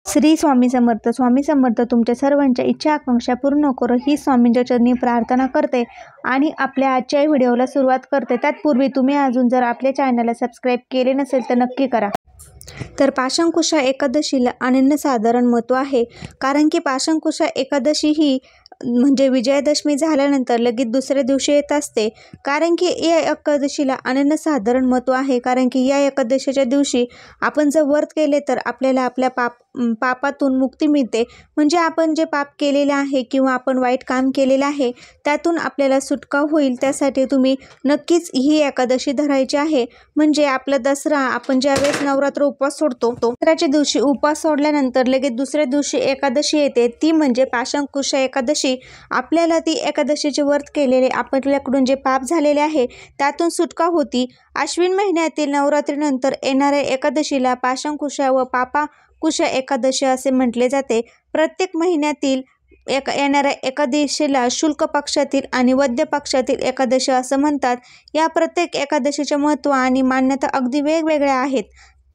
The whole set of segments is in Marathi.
श्री स्वामी समर्थ. स्वामी समर्थ तुमच्या सर्वांच्या इच्छा आकांक्षा पूर्ण करो ही स्वामींच्या चरणी प्रार्थना करते आणि आपल्या आजच्या व्हिडिओला सुरुवात करते. त्यापूर्वी तुम्ही अजून जर आपल्या चॅनलला सबस्क्राईब केले नसेल तर नक्की करा. तर पाशांकुशा एकादशीला अनन्यसाधारण महत्त्व आहे, कारण की पाशांकुशा एकादशी ही म्हणजे विजयादशमी झाल्यानंतर लगेच दुसऱ्या दिवशी येत असते. कारण की या एकादशीला अनन्यसाधारण महत्त्व आहे, कारण की या एकादशीच्या दिवशी आपण जर व्रत केले तर आपल्याला आपल्या पापातून मुक्ती मिळते. म्हणजे आपण जे पाप केलेले आहे किंवा आपण वाईट काम केलेलं आहे त्यातून आपल्याला सुटका होईल. त्यासाठी तुम्ही नक्कीच ही एकादशी धरायची आहे. म्हणजे आपला दसरा आपण ज्यावेळेस नवरात्र उपवास सोडतो, दसऱ्याच्या दिवशी उपवास सोडल्यानंतर लगेच दुसऱ्या दिवशी एकादशी येते, ती म्हणजे पाशांकुशा एकादशी. आपल्याला ती एकादशीचे व्रत केलेले आपल्याकडून जे पाप झालेले आहे त्यातून सुटका होती. अश्विन महिन्यातील नवरात्रीनंतर येणाऱ्या एकादशीला पाशांकुशा व पापाकुशा एकादशी असे म्हटले जाते. प्रत्येक महिन्यातील येणाऱ्या एकादशीला शुक्ल पक्षातील आणि वद्य पक्षातील एकादशी असं म्हणतात. या प्रत्येक एकादशीचे महत्त्व आणि मान्यता अगदी वेगवेगळ्या आहेत.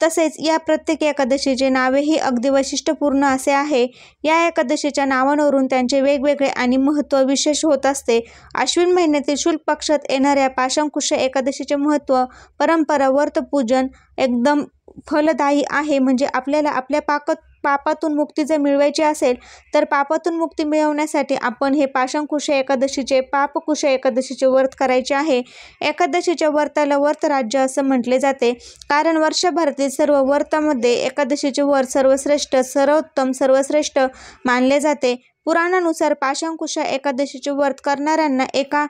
तसेच या प्रत्येक एकादशीचे नावेही अगदी वैशिष्ट्यपूर्ण असे आहे. या एकादशीच्या नावांवरून त्यांचे वेगवेगळे आणि महत्त्व विशेष होत असते. अश्विन महिन्यातील शुक्ल पक्षात येणाऱ्या पाशांकुशा एकादशीचे महत्त्व, परंपरा, व्रतपूजन एकदम फलदायी आहे. म्हणजे आपल्याला आपल्या पापातून मुक्ती जर मिळवायची असेल तर पापातून मुक्ती मिळवण्यासाठी आपण हे पाशांकुशा एकादशीचे पापकुशा एकादशीचे व्रत करायचे आहे. एकादशीच्या व्रताला व्रतराज्य असं म्हटले जाते, कारण वर्षभरातील सर्व व्रतामध्ये एकादशीचे व्रत सर्वश्रेष्ठ, सर्वोत्तम, सर्वश्रेष्ठ मानले जाते. पुराणानुसार पाशांकुशा एकादशीचे व्रत करणाऱ्यांना एका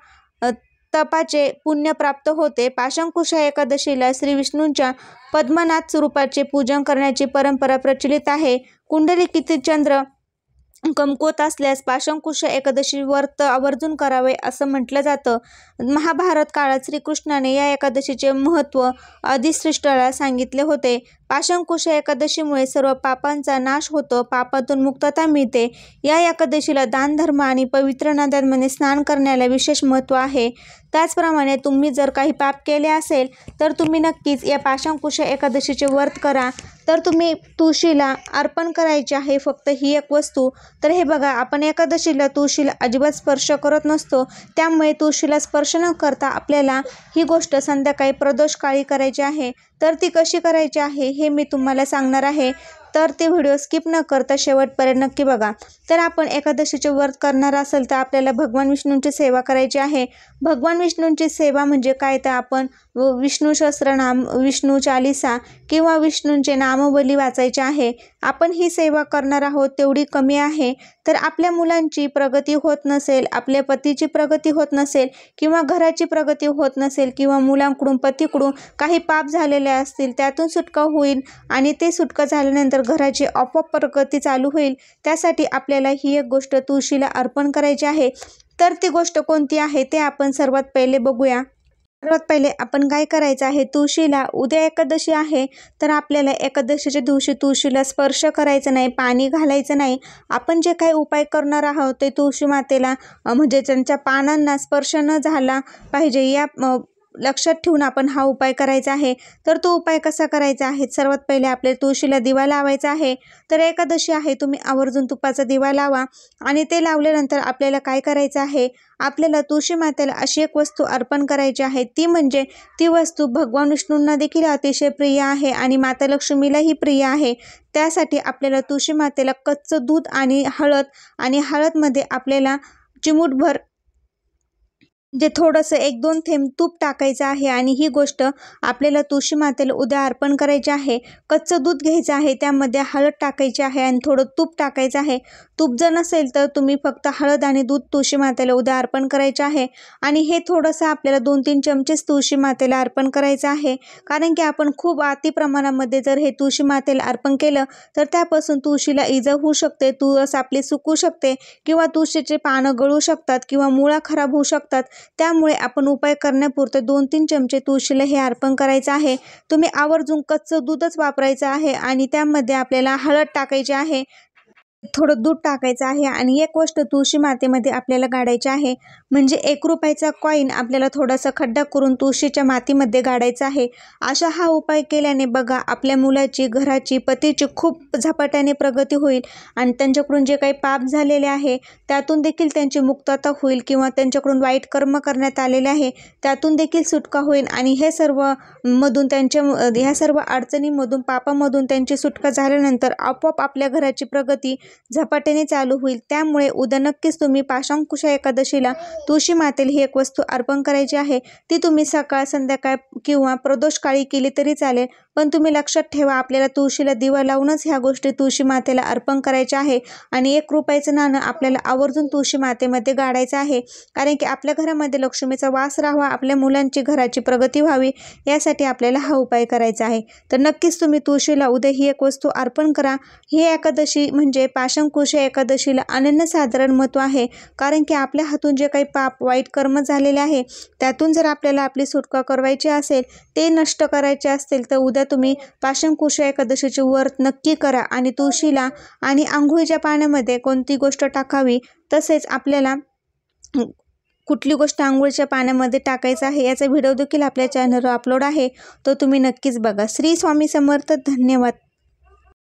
तपाचे पुण्य प्राप्त होते. पाशांकुशा एकादशीला श्री विष्णूंच्या पद्मनाथ स्वरूपाचे पूजन करण्याची परंपरा प्रचलित आहे. कुंडलिकीतील चंद्र कमकुवत असल्यास पाशांकुशा एकादशी व्रत आवर्जून करावे असं म्हटलं जातं. महाभारत काळात श्रीकृष्णाने या एकादशीचे महत्त्व अधिष्ठानाला सांगितले होते. पाशांकुशा एकादशीमुळे सर्व पापांचा नाश होतो, पापातून मुक्तता मिळते. या एकादशीला दान, धर्म आणि पवित्र नद्यांमध्ये स्नान करण्याला विशेष महत्त्व आहे. त्याचप्रमाणे तुम्ही जर काही पाप केले असेल तर तुम्ही नक्कीच या पाशांकुशा एकादशीचे व्रत करा. तर तुम्ही तुळशीला अर्पण करायचे आहे फक्त ही एक वस्तू. तर हे बघा, आपण एकादशीला तुळशीला अजिबात स्पर्श करत नसतो, त्यामुळे तुळशीला स्पर्श न करता आपल्याला ही गोष्ट संध्याकाळी प्रदोषकाळी करायची आहे. तर ती कशी करायची आहे हे मी तुम्हाला सांगणार आहे, तर ते व्हिडिओ स्किप न करता शेवटपर्यंत नक्की बघा. तर आपण एकादशीचे व्रत करणार असेल तर आपल्याला भगवान विष्णूंची सेवा करायची आहे. भगवान विष्णूंची सेवा म्हणजे काय, तर आपण विष्णू सहस्त्रनाम, विष्णू चालीसा किंवा विष्णूंचे नामवली वाचायचे आहे. आपण ही सेवा करणार आहोत तेवढी कमी आहे. तर आपल्या मुलांची प्रगती होत नसेल, आपल्या पतीची प्रगती होत नसेल किंवा घराची प्रगती होत नसेल किंवा मुलांकडून पतीकडून काही पाप झालेले असतील त्यातून सुटका होईल आणि ते सुटका झाल्यानंतर घराची आपोआप प्रगती चालू होईल. त्यासाठी आपल्याला ही एक गोष्ट तुळशीला अर्पण करायची आहे. तर ती गोष्ट कोणती आहे ते आपण सर्वात पहिले बघूया. सर्वात पहिले आपण काय करायचं आहे, तुळशीला उद्या एकादशी आहे तर आपल्याला एकादशीच्या दिवशी तुळशीला स्पर्श करायचा नाही, पाणी घालायचं नाही. आपण जे काही उपाय करणार आहोत ते तुळशी मातेला म्हणजे त्यांच्या पानांना स्पर्श न झाला पाहिजे या लक्षात ठेवून आपण हा उपाय करायचा आहे. तर तो उपाय कसा करायचा आहे, सर्वात पहिले आपल्या तुळशीला दिवा लावायचा आहे. तर एकादशी आहे, तुम्ही आवर्जून तुपाचा दिवा लावा आणि ते लावल्यानंतर आपल्याला काय करायचं आहे, आपल्याला तुळशी मातेला अशी एक वस्तू अर्पण करायची आहे. ती म्हणजे ती वस्तू भगवान विष्णूंना देखील अतिशय प्रिय आहे आणि माता लक्ष्मीलाही प्रिय आहे. त्यासाठी आपल्याला तुळशी मातेला कच्चं दूध आणि हळदमध्ये आपल्याला चिमूटभर जे थोडंसं 1-2 थेंब तूप टाकायचं आहे आणि ही गोष्ट आपल्याला तुळशी मातेला उद्या अर्पण करायची आहे. कच्चं दूध घ्यायचं आहे, त्यामध्ये हळद टाकायची आहे आणि थोडं तूप टाकायचं आहे. तूप जर नसेल तर तुम्ही फक्त हळद आणि दूध तुळशी मातेला उद्या अर्पण करायचे आहे. आणि हे थोडंसं आपल्याला 2-3 चमचेच तुळशी मातेला अर्पण करायचं आहे, कारण की आपण खूप अति प्रमाणामध्ये जर हे तुळशी मातेला अर्पण केलं तर त्यापासून तुळशीला इजा होऊ शकते, तुळस आपली सुकू शकते किंवा तुळशीचे पानं गळू शकतात किंवा मुळा खराब होऊ शकतात. त्यामुळे आपण उपाय करण्यापुरते 2-3 चमचे तुळशीला हे अर्पण करायचं आहे. तुम्ही आवर्जून कच्चं दूधच वापरायचं आहे आणि त्यामध्ये आपल्याला हळद टाकायची आहे. थोडं दूध टाकायचं आहे आणि एक गोष्ट तुळशी मातेमध्ये आपल्याला गाडायची आहे, म्हणजे 1 रुपयाचा कॉईन आपल्याला थोडासा खड्डा करून तुळशीच्या मातीमध्ये गाडायचा आहे. अशा हा उपाय केल्याने बघा आपल्या मुलाची, घराची, पतीची खूप झपाट्याने प्रगती होईल आणि त्यांच्याकडून जे काही पाप झालेले आहे त्यातून देखील त्यांची मुक्तता होईल किंवा त्यांच्याकडून वाईट कर्म करण्यात आलेले आहे त्यातून देखील सुटका होईल आणि हे सर्व मधून ह्या सर्व अडचणींमधून, पापामधून त्यांची सुटका झाल्यानंतर आपोआप आपल्या घराची प्रगती झपाट्याने चालू होईल. त्यामुळे उद्या नक्कीच तुम्ही पाशांकुशा एकादशीला तुळशी मातेला ही एक वस्तू अर्पण करायची आहे. ती तुम्ही सकाळ, संध्याकाळ किंवा प्रदोष काळी केली तरी चालेल, पण तुम्ही लक्षात ठेवा आपल्याला तुळशीला दिवा लावूनच ह्या गोष्टी तुळशी मातेला अर्पण करायच्या आहे आणि 1 रुपयाचं नाणं आपल्याला आवर्जून तुळशी मातेमध्ये गाडायचं आहे. कारण की आपल्या घरामध्ये लक्ष्मीचा वास राहावा, आपल्या मुलांची, घराची प्रगती व्हावी यासाठी आपल्याला हा उपाय करायचा आहे. तर नक्कीच तुम्ही तुळशीला उद्या ही एक वस्तू अर्पण करा. ही एकादशी म्हणजे पाशांकुशा एकादशीला अनन्यसाधारण महत्त्व आहे, कारण की आपल्या हातून जे काही पाप, वाईट कर्म झालेले आहे त्यातून जर आपल्याला आपली सुटका करवायची असेल, ते नष्ट करायचे असतील, तर उद्या तुम्ही पाशांकुशा एकादशीचे व्रत नक्की करा आणि तुळशीला आणि अंघोळीच्या पाण्यामध्ये कोणती गोष्ट टाकावी, तसेच आपल्याला कुठली गोष्ट अंघोळीच्या पाण्यामध्ये टाकायचं आहे याचा व्हिडिओ देखील आपल्या चॅनलवर अपलोड आहे, तो तुम्ही नक्कीच बघा. श्री स्वामी समर्थ. धन्यवाद.